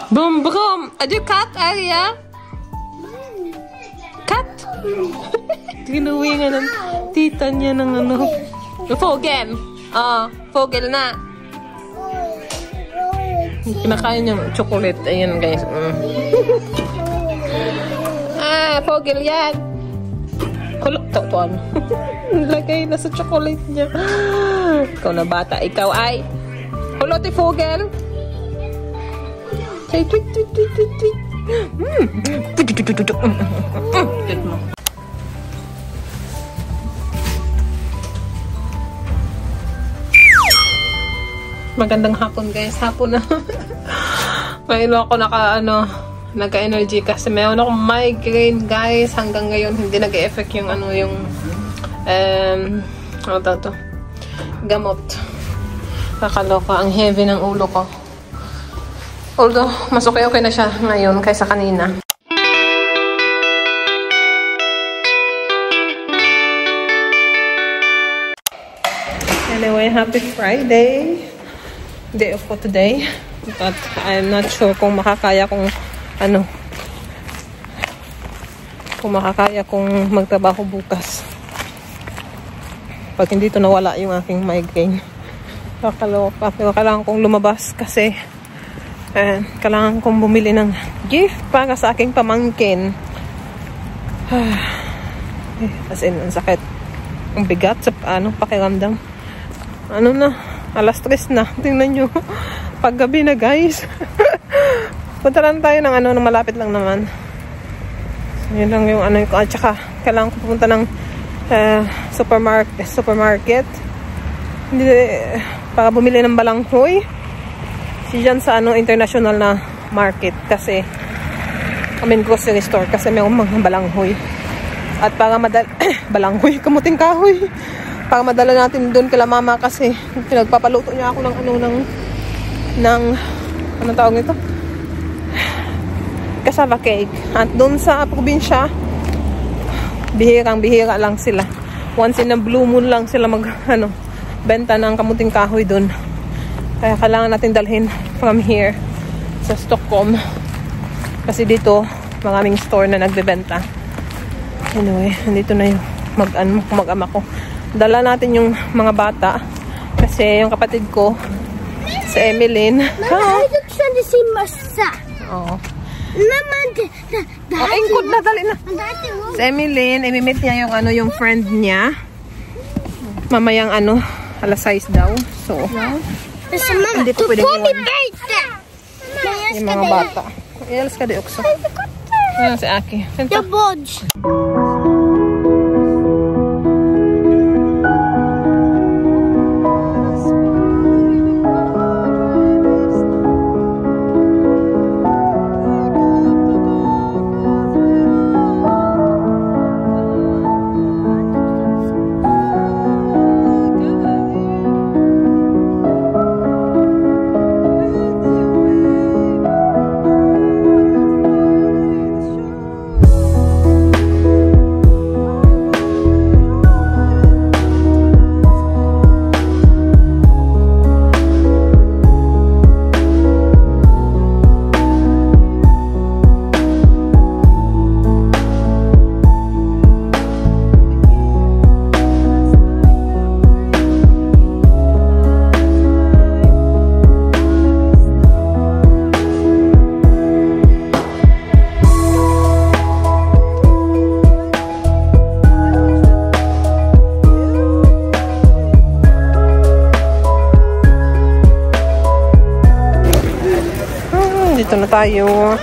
Boom, boom. Are you cat, Aria? Cat? Tinuwi nga ng tita niya ng ano. Fogel. Fogel na. Kinakain niyang chocolate. Ayan, guys. Fogel yan. Kulok, tautuan. Lagay na sa chocolate niya. Ikaw na bata. Ikaw ay Holote Fogel. Say tweet, tweet, tweet, tweet, tweet. Magandang hapon, guys. Hapon na. Ngayon ako naka-energy kasi mayroon akong migraine, guys. Hanggang ngayon hindi nag-e-effect yung gamot. Kakaloka. Ang heavy ng ulo ko. Although, mas okay na siya ngayon kaysa kanina. Anyway, happy Friday. Day off ko today. But I'm not sure kung makakaya kung magtrabaho bukas. Pag hindi ito nawala yung aking migraine. Kakaloka. Pero kailangan kong lumabas kasi kailangan kong bumili ng gift para sa aking pamangkin. As in, ang sakit. Ang bigat sa pakiramdam. Alas 3 na. Tingnan nyo. Paggabi na, guys. Punta lang tayo ng malapit lang naman. Yun lang yung ko. At saka, kailangan ko pupunta ng supermarket. Hindi, para bumili ng balanghoy. Diyan sa international na market. Kasi, grocery store. Kasi may mga balanghoy. At para balanghoy, kamuting kahoy. Para madala natin doon kala mama kasi pinagpapaluto niya ako ng anong tawag nito? Cassava cake. At doon sa probinsya, bihirang-bihira lang sila. Once in a blue moon lang sila benta ng kamuting kahoy doon. Kaya kailangan natin dalhin from here sa Stockholm. Kasi dito, maraming store na nagbebenta. Anyway, nandito na yung mag-ama ko. Dala natin yung mga bata kasi yung kapatid ko si Emeline. Mama, I just want to see Masa. Oo. Mama, ingkod na, dali na. Si Emeline, imimit niya yung friend niya. Mamayang alas 6 daw. So, hindi ko pwedeng iwan yung mga bata. Ialas ka di okso. Ayan si Aki. The bodge. Dito na tayo.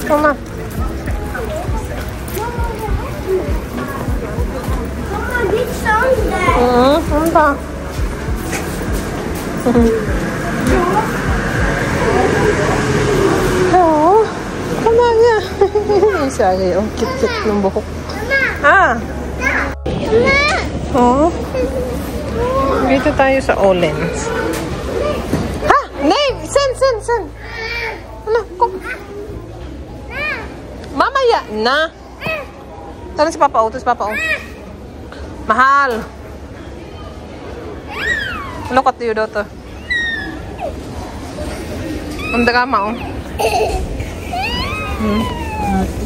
Mama. Ano ba? Oo. Tama niya. Sorry. Oh, cute-cute ng buhok. Oo. Dito tayo sa Ollens. Name! Sen! Ano? Mamaya na! Tara si Papa O. Mahal! Look at you, daughter. Ang drama, oh.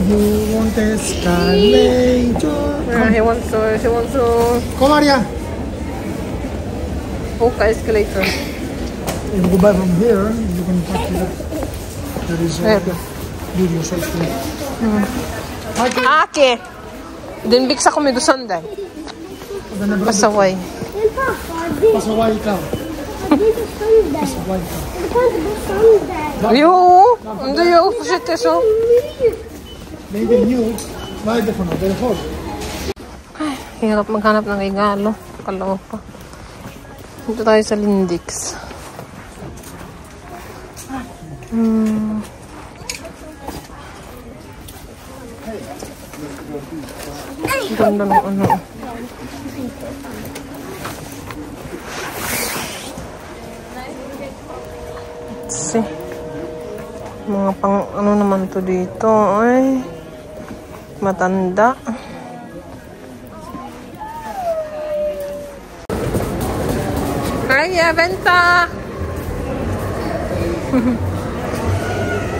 Who wants escalator? He wants to... Come, Maria. Okay, escalator. If you go by from here, you can park here. There is a video section. Ake! Dinbik sa kumidusan din. Pasaway. Pasaway ka. Pasaway ka. Yo! Hindi yung opposite so. Maybe new. May telephone. Telephone. Ay, hirap maghanap ng regalo. Kalaw pa. Dito tayo sa Lindex. Ganda ng ano. Let's see. Mga pang ano naman to dito. Ay, matanda. Ay, benta!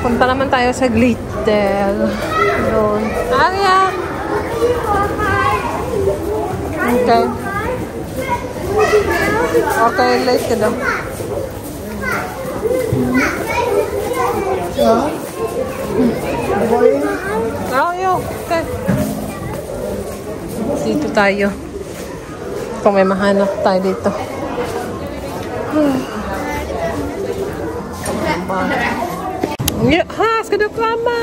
Punta naman tayo sa glitter. Doon. Arya! Okay. Okay, late ka daw. Arya! Okay. Dito tayo. Kung may mahanap tayo dito. Ha, ska du komma?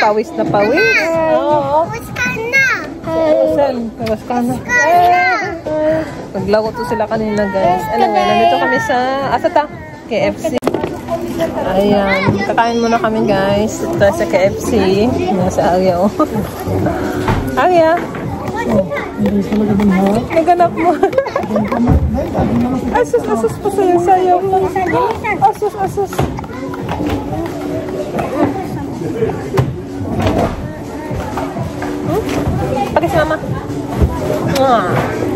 Pawis na pawis. Pawis ka na. Naglaro to sila kanina, guys. Anyway, nandito kami sa Asata, KFC. Ayan, kakain muna kami, guys. Ito sa KFC. Nasa Arya, oh. Arya. Naganap mo. Asus pa sayaw mo. Asus. Pakai si mama.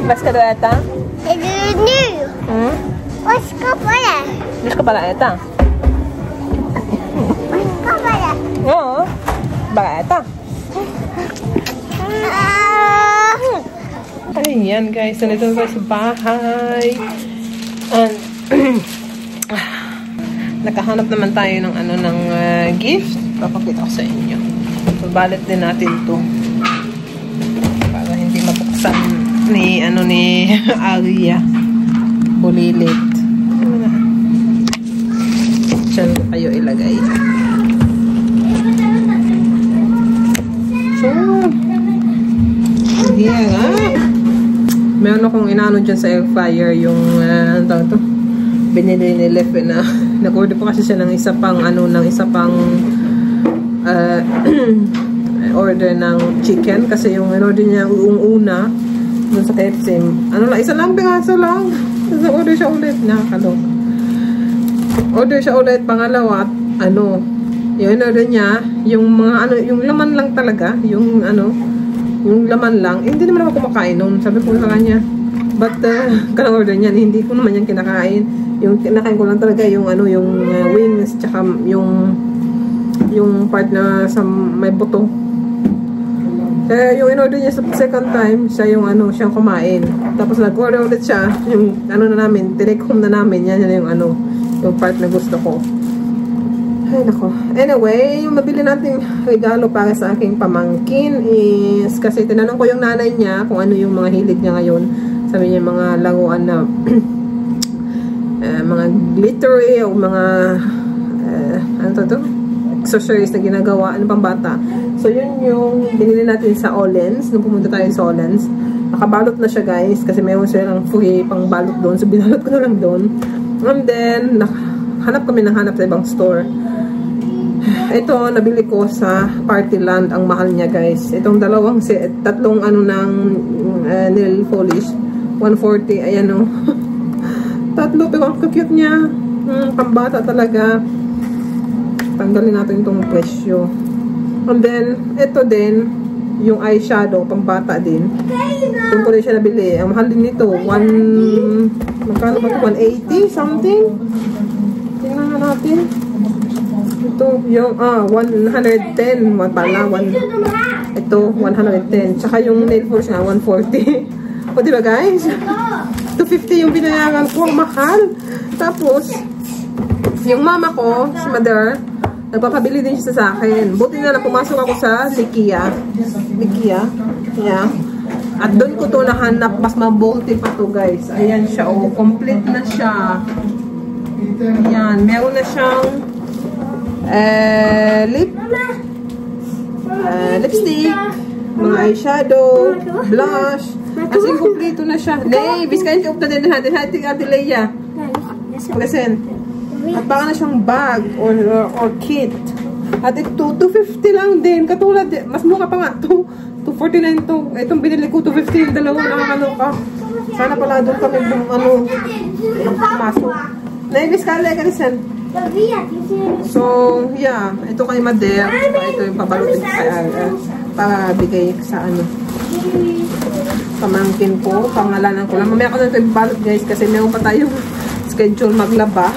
Bas ka doon ata? Bas ka pala. Bas ka pala ata? Bas ka pala. Oo. Bala ata? Ayan, guys. Nandito tayo sa bahay. And nakahanap naman tayo ng ano ng gift. Papakita ko sa inyo. So, balit din natin to. Para hindi mabuksan ni Arya. Bulilit. Diyan kayo ilagay. So, yeah. Meron akong inaano dyan sa air fryer yung ano tawag to? Binili ni Lefe na nag-order pa kasi siya ng isa pang order ng chicken kasi yung in-order niya yung una dun sa KFC. Ano lang, isa lang. Kasi order siya ulit. Nakakalok. Order siya ulit, pangalawa at ano, yung in-order niya, yung mga yung laman lang talaga, yung laman lang, hindi naman ako kumakain nun. Sabi ko sa kanya, but kanang order niya, hindi ko naman yan kinakain. Yung kinakain ko lang talaga yung wings, tsaka yung part na sa may buto. Kaya yung in-order niya sa second time, siya yung siyang kumain. Tapos nag-order ulit siya, yung na namin, tinake home na namin, yan yung yung part na gusto ko. Ay, nako. Anyway, yung mabili nating regalo para sa aking pamangkin is, kasi tinanong ko yung nanay niya kung ano yung mga hilig niya ngayon. Sabi niya mga laruan na mga glittery o mga accessories na ginagawa, pang bata. So, yun yung binili natin sa Ollens. Nung pumunta tayo sa Ollens, nakabalot na siya, guys, kasi mayroon silang free pang balot doon. So, binalot ko na lang doon. And then, hanap kami ng hanap sa ibang store. Ito, nabili ko sa Partyland. Ang mahal niya, guys. Itong tatlong ng nail polish. 140. Ayan, o. Tatlo, pero ang cute niya. Pambata talaga. Tanggalin natin itong presyo. And then, ito din. yung eyeshadow, pambata din. Doon ko rin siya nabili. Ang mahal din nito. Magkano ba ito? 180 something? Tingnan na natin. Ito, yung, 110. Ito, 110. Tsaka yung nail polish nga, 140. O, diba guys? 250 yung binayaran ko. Ang mahal. Tapos, yung mama ko, si Mother, nagpapabili din siya sa akin. Buti na lang pumasok ako sa Likia. Yeah. At doon ko to nahanap. Mas mabuti pa to guys. Ayan siya. Oh, complete na siya. Ayan. Meron na siyang lipstick, mga eyeshadow, blush. As in, kompleto na siya. Nay, biskayin ka upna din natin. Hati Ate Leia. Present. At baka na siyang bag or kit. At ito, 250 lang din. Katulad, mas mukha pa nga. 249 to. Itong binili ko, 250 yung dalawa. Nakakaloka. Sana pala doon kami pumasok. Naibis ka, Leia, so, yeah. Ito kay Mother. Ito yung pabalutin ko kay para bigay sa pamangkin ko. Pangalanan ko lang. Mamaya ko na ito yung balot guys kasi meron pa tayong schedule maglaba.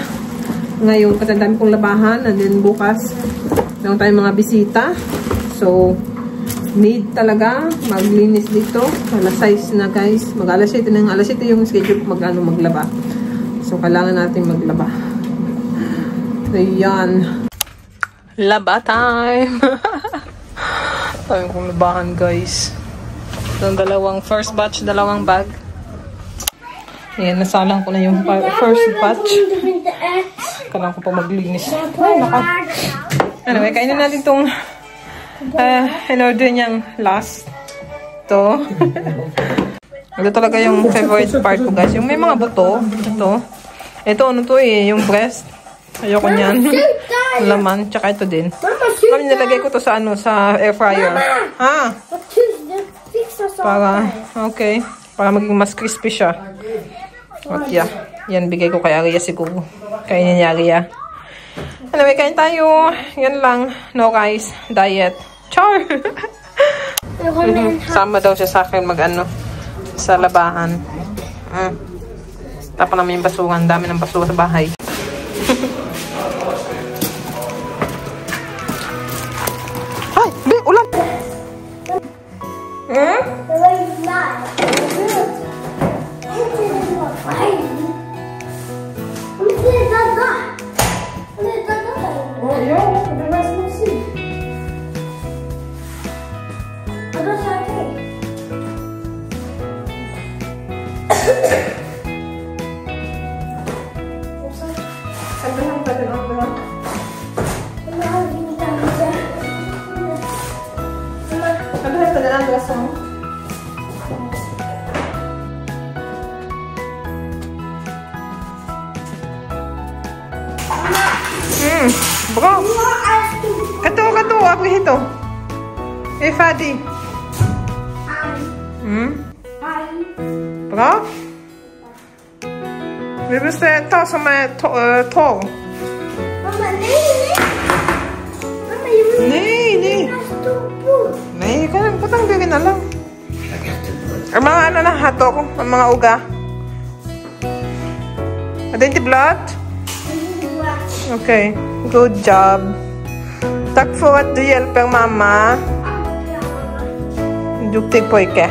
Ngayon, kasi dami kong labahan. And then bukas, meron tayong mga bisita. So, need talaga maglinis dito. Alas 6 na guys. Mag-alas 7 na. Alas 7 yung schedule maglaba. So, kailangan natin maglaba. So, yan. Laba time! Tayo kong labahan guys. Itong first batch, dalawang bag. Ayan, nasalang ko na yung first batch. Kailangan ko pa maglinis. Ay, naka. Anyway, kainin natin itong in-order niyang last. Ito. Ito talaga yung favorite part ko guys. Yung may mga buto. Ito, ano to yung breast. Ayoko niyan. Laman. Tsaka ito din. Mami, nilagay ko to sa air fryer. Ha? Okay. Para maging mas crispy siya. At yeah. Yan, bigay ko kay Aria siguro. Kainin niya Aria. Anyway, kain tayo. Yan lang. No rice. Diet. Char! Sama daw siya sa akin sa labahan. Tapa namin yung basuhan. Dami ng basura sa bahay. Ay! Ulan! Bro, kato, ako ito. Fadi. Bra? Vi måste ta som är torr. Mamma, nej. Nej, patang bigyan na lang. Ang mga na hotdog, ang mga uga. Adin blood? Okay, good job. Tack för att du hjälper mamma. Duktig pojke.